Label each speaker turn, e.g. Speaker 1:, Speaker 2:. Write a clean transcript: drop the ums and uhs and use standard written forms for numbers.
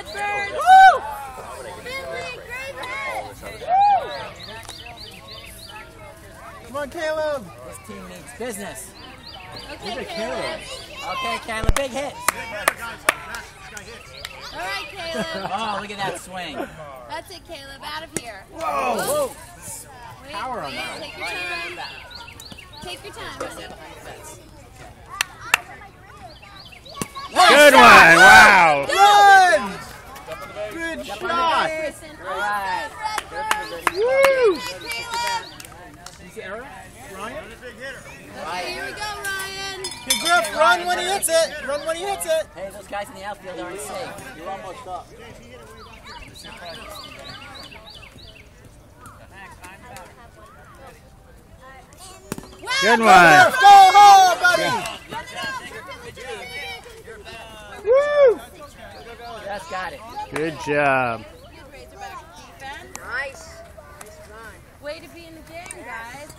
Speaker 1: Bird.
Speaker 2: Woo!
Speaker 1: Finley, great hit.
Speaker 2: Come on, Caleb.
Speaker 3: This team needs business.
Speaker 1: Okay,
Speaker 2: Look at
Speaker 1: Caleb.
Speaker 3: Okay, Caleb, big hit.
Speaker 1: All right, Caleb.
Speaker 3: Oh, look at that swing.
Speaker 1: That's it, Caleb. Out of here.
Speaker 2: Whoa!
Speaker 1: Wait,
Speaker 2: Power on
Speaker 1: wait,
Speaker 2: that.
Speaker 1: Take your time. Take your time.
Speaker 4: Good one! Wow!
Speaker 2: Run! Good shot!
Speaker 1: Harrison.
Speaker 3: Right.
Speaker 2: Woo!
Speaker 1: Caleb.
Speaker 2: Ryan?
Speaker 1: Okay, here we go, Ryan.
Speaker 2: Hey, Griff, run when he hits it! Run when he hits it!
Speaker 3: Hey, those guys in the outfield aren't safe. You're almost up.
Speaker 4: Good
Speaker 2: Go
Speaker 4: one!
Speaker 2: home, buddy! Woo!
Speaker 3: Just got it.
Speaker 4: Good job.
Speaker 1: Nice. Way to be in the game, guys.